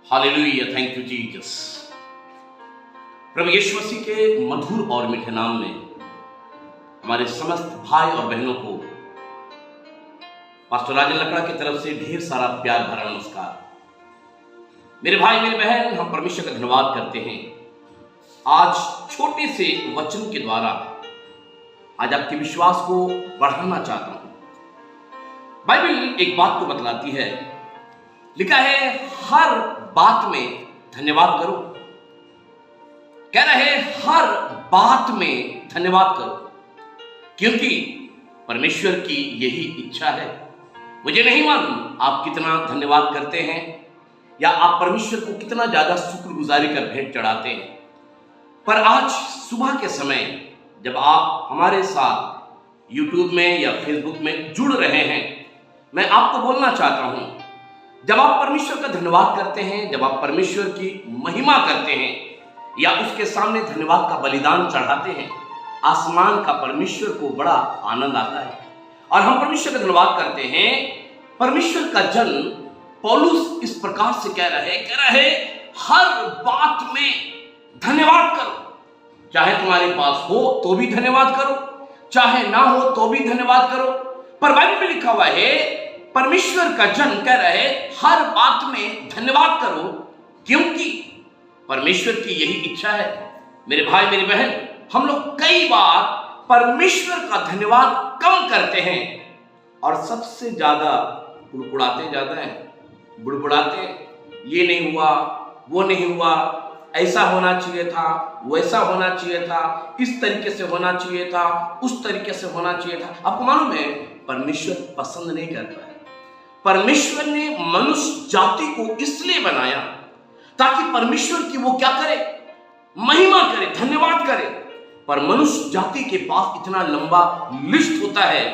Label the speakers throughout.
Speaker 1: Hallelujah, thank you Jesus. प्रभु यीशु मसीह के मधुर और मीठे नाम में हमारे समस्त भाई और बहनों को पास्टर राजन लकड़ा की तरफ से ढेर सारा प्यार भरा नमस्कार। मेरे भाई मेरे बहन, हम परमेश्वर का धन्यवाद करते हैं आज छोटे से वचन के द्वारा आज आपके विश्वास को बढ़ाना चाहता हूं। बाइबल एक बात को बतलाती है, लिखा है हर बात में धन्यवाद करो। कह रहे हर बात में धन्यवाद करो, क्योंकि परमेश्वर की यही इच्छा है। मुझे नहीं मालूम आप कितना धन्यवाद करते हैं या आप परमेश्वर को कितना ज्यादा शुक्रगुजारी का भेंट चढ़ाते हैं, पर आज सुबह के समय जब आप हमारे साथ YouTube में या Facebook में जुड़ रहे हैं, मैं आपको बोलना चाहता हूं, जब आप परमेश्वर का धन्यवाद करते हैं, जब आप परमेश्वर की महिमा करते हैं या उसके सामने धन्यवाद का बलिदान चढ़ाते हैं, आसमान का परमेश्वर को बड़ा आनंद आता है। और हम परमेश्वर का धन्यवाद करते हैं। परमेश्वर का जन पौलुस इस प्रकार से कह रहे हर बात में धन्यवाद करो। चाहे तुम्हारे पास हो तो भी धन्यवाद करो, चाहे ना हो तो भी धन्यवाद करो। पर बाइबल में लिखा हुआ है परमेश्वर का जन कह रहे हर बात में धन्यवाद करो, क्योंकि परमेश्वर की यही इच्छा है। मेरे भाई मेरी बहन, हम लोग कई बार परमेश्वर का धन्यवाद कम करते हैं और सबसे ज्यादा बुड़बुड़ाते ज्यादा हैं, बुड़बुड़ाते हैं, ये नहीं हुआ, वो नहीं हुआ, ऐसा होना चाहिए था, वैसा होना चाहिए था, इस तरीके से होना चाहिए था, उस तरीके से होना चाहिए था। आपको मालूम है परमेश्वर पसंद नहीं करता है। परमेश्वर ने मनुष्य जाति को इसलिए बनाया ताकि परमेश्वर की वो क्या करे, महिमा करे, धन्यवाद करे। पर मनुष्य जाति के पास इतना लंबा लिस्ट होता है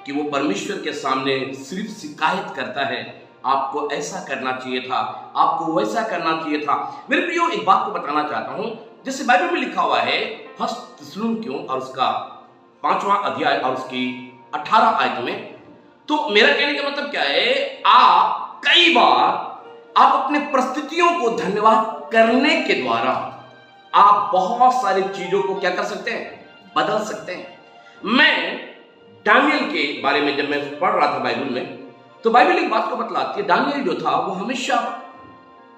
Speaker 1: कि वो परमेश्वर के सामने सिर्फ शिकायत करता है, आपको ऐसा करना चाहिए था, आपको वैसा करना चाहिए था। मेरे प्रियो, एक बात को बताना चाहता हूं, जैसे बाइबल में लिखा हुआ है फर्स्ट थिस्सलुनीकियों और उसका 5वां अध्याय और उसकी 18 आयत में, तो मेरा कहने का मतलब क्या है, आप कई बार आप अपने परिस्थितियों को धन्यवाद करने के द्वारा आप बहुत सारी चीजों को क्या कर सकते हैं, बदल सकते हैं। मैं दानियल के बारे में जब मैं पढ़ रहा था बाइबल में, तो बाइबल एक बात को बतलाती है, दानियल जो था वो हमेशा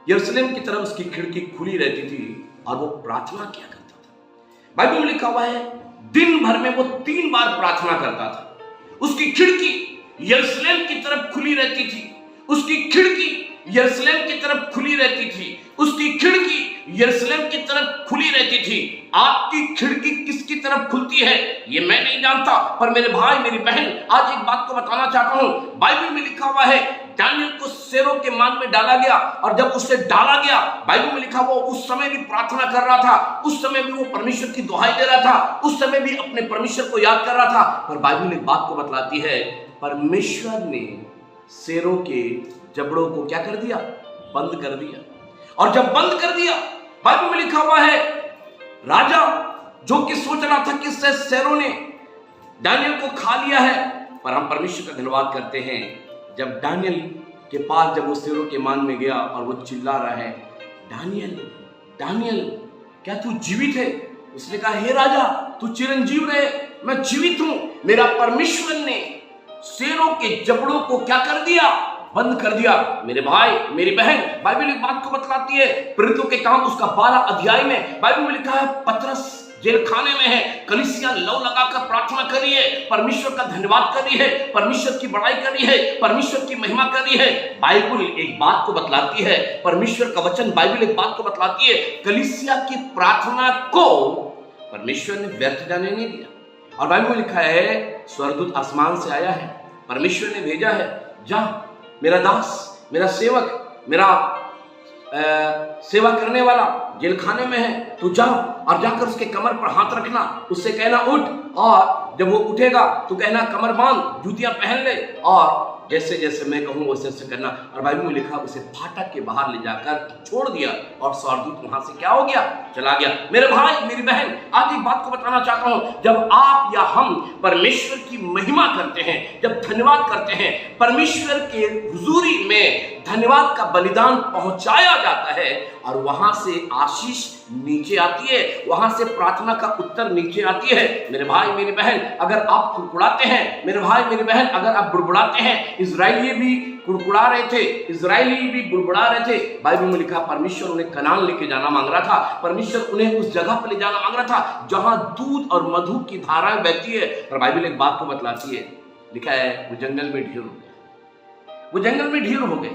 Speaker 1: यरूशलेम की तरफ उसकी खिड़की खुली रहती थी और वो प्रार्थना किया करता था। बाइबल में लिखा हुआ है दिन भर में वो 3 बार प्रार्थना करता था। उसकी खिड़की यरूशलेम की तरफ खुली रहती थी, उसकी खिड़की यरूशलेम की तरफ खुली रहती थी, उसकी खिड़की यरूशलेम की तरफ खुली रहती थी। आपकी खिड़की किसकी तरफ खुलती है ये मैं नहीं जानता, पर मेरे भाई मेरी बहन, आज एक बात को बताना चाहता हूं। बाइबल में लिखा हुआ है दानियल को शेरों के मान में डाला गया, और जब उसे डाला गया, बाइबल में लिखा वो उस समय भी प्रार्थना कर रहा था, उस समय भी वो परमेश्वर की दुहाई दे रहा था, उस समय भी अपने परमेश्वर को याद कर रहा था। पर बाइबल एक बात को बतलाती है, परमेश्वर ने शेरों के जबड़ों को क्या कर दिया, बंद कर दिया। और जब बंद कर दिया, बाइबल में लिखा हुआ है राजा जो कि सोच रहा था कि शेरों ने दानियल को खा लिया है, पर हम परमेश्वर का धन्यवाद करते हैं, जब दानियल के पास जब वो शेरों के मान में गया और वो चिल्ला रहा है, दानियल दानियल क्या तू जीवित है? उसने कहा हे राजा तू चिरंजीव रहे, मैं जीवित हूं। मेरा परमेश्वर ने शेरों के जबड़ों को क्या कर दिया, बंद कर दिया। मेरे भाई मेरी बहन, बाइबल एक बात को बतलाती है, प्रेरितों के काम उसका 12 अध्याय में बाइबल में लिखा है पतरस जेल खाने में है, कलीसिया लौ लगाकर प्रार्थना कर रही है, परमेश्वर का धन्यवाद कर रही है, परमेश्वर की बड़ाई कर रही है, परमेश्वर की महिमा कर रही है। बाइबल एक बात को बतलाती है, परमेश्वर का वचन बाइबल एक बात को बतलाती है, कलीसिया की प्रार्थना को परमेश्वर ने व्यर्थ जाने नहीं दिया। और बाइबल में लिखा है स्वर्गदूत आसमान से आया है, परमेश्वर ने भेजा है, जा मेरा दास, मेरा सेवक, मेरा सेवा करने वाला जेल खाने में है, तू जा और जाकर उसके कमर पर हाथ रखना, उससे कहना उठ, और जब वो उठेगा तो कहना कमर बांध, जूतियां पहन ले, और जैसे जैसे मैं कहूँ वैसे वैसे करना। और बाइबल में लिखा उसे फाटक के बाहर ले जाकर छोड़ दिया और स्वर्गदूत वहां से क्या हो गया, चला गया। मेरे भाई मेरी बहन, आज एक बात को बताना चाहता हूं, जब आप या हम परमेश्वर की महिमा करते हैं, जब धन्यवाद करते हैं, परमेश्वर के हुजूरी में धन्यवाद का बलिदान पहुंचाया जाता है और वहां से आशीष नीचे आती है, वहां से प्रार्थना का उत्तर नीचे आती है। मेरे भाई मेरी बहन, अगर आप कुड़कुड़ाते हैं, मेरे भाई मेरी बहन, अगर आप बुड़बुड़ाते हैं, इजराइली भी कुड़कुड़ा रहे थे, इजराइली भी बुड़बुड़ा रहे थे। बाइबल में लिखा परमेश्वर उन्हें कनान लेके जाना मांग रहा था, परमेश्वर उन्हें उस जगह पर ले जाना मांग रहा था जहां दूध और मधु की धाराएं बहती है। और बाइबल एक बात को बतलाती है, लिखा है वो जंगल में ढेर हो गए, वो जंगल में ढेर हो गए,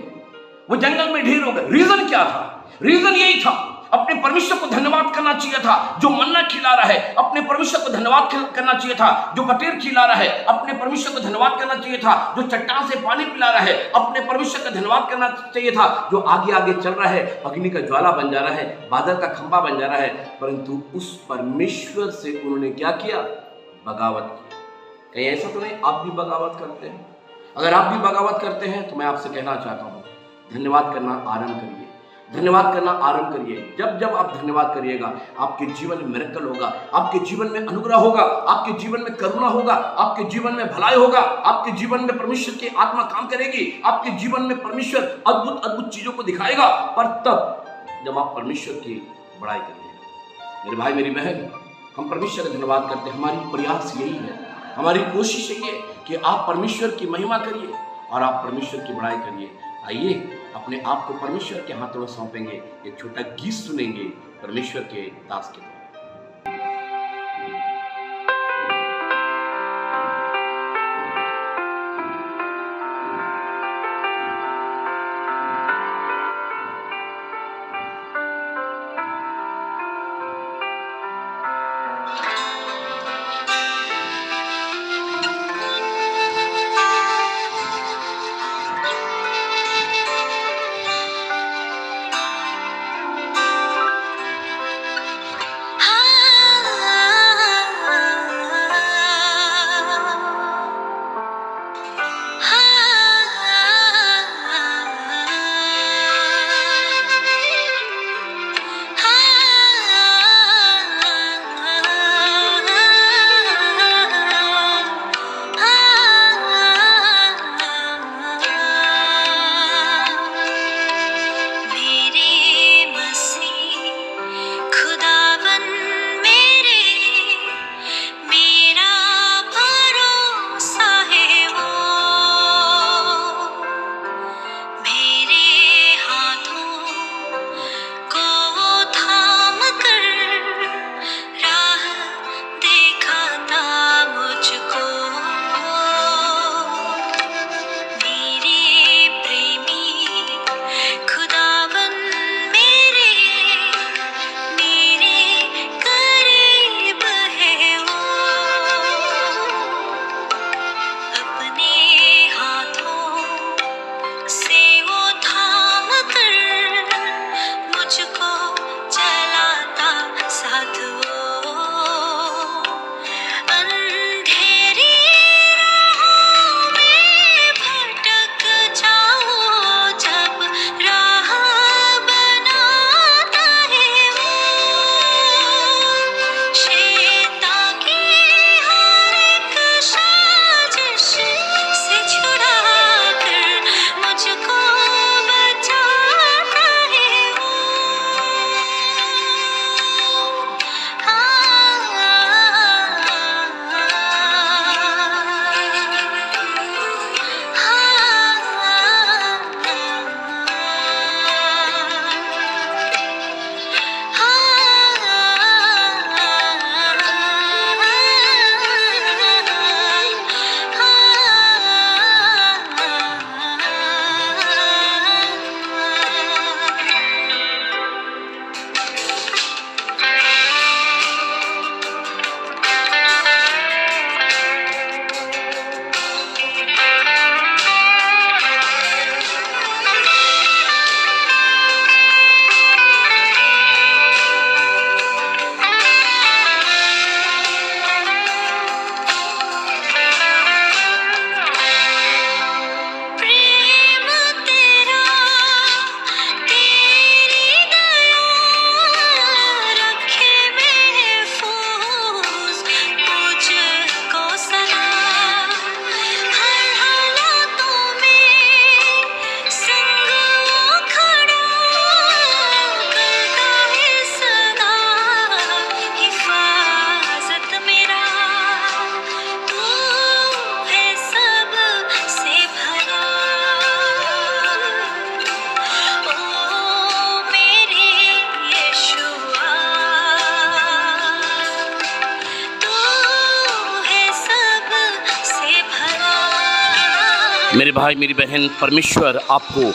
Speaker 1: वो जंगल में ढेर हो गए। रीजन क्या था? रीजन यही था, अपने परमेश्वर को धन्यवाद करना चाहिए था जो मन्ना खिला रहा है, अपने परमेश्वर को धन्यवाद करना चाहिए था जो कटेर खिला रहा है, अपने परमेश्वर को धन्यवाद करना चाहिए था जो चट्टान से पानी पिला रहा है, अपने परमेश्वर का धन्यवाद करना चाहिए था जो आगे आगे चल रहा है, अग्नि का ज्वाला बन जा रहा है, बादल का खंभा बन जा रहा है। परंतु उस परमेश्वर से उन्होंने क्या किया? बगावत की। कहीं ऐसा तो नहीं आप भी बगावत करते हैं? अगर आप भी बगावत करते हैं तो मैं आपसे कहना चाहता हूं, धन्यवाद करना आरंभ करिए, धन्यवाद करना आरंभ करिए। जब जब आप धन्यवाद करिएगा, आपके जीवन में मिरेकल होगा, आपके जीवन में अनुग्रह होगा, आपके जीवन में करुणा होगा, आपके जीवन में भलाई होगा, आपके जीवन में परमेश्वर की आत्मा काम करेगी, आपके जीवन में परमेश्वर अद्भुत अद्भुत चीजों को दिखाएगा। पर तब जब आप परमेश्वर की बड़ाई करिएगा। मेरे भाई मेरी बहन, हम परमेश्वर का धन्यवाद करते हैं, हमारी प्रयास यही है, हमारी कोशिश यही है कि आप परमेश्वर की महिमा करिए और आप परमेश्वर की बड़ाई करिए। आइए अपने आप को परमेश्वर के हाथों में सौंपेंगे, एक छोटा गीत सुनेंगे परमेश्वर के दास के। मेरे भाई मेरी बहन, परमेश्वर आपको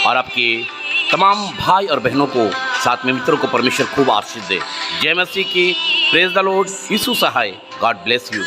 Speaker 1: और आपके तमाम भाई और बहनों को, साथ में मित्रों को परमेश्वर खूब आशीष दे। जय मसीह की। Praise the lord. यीशु सहाय। God bless you.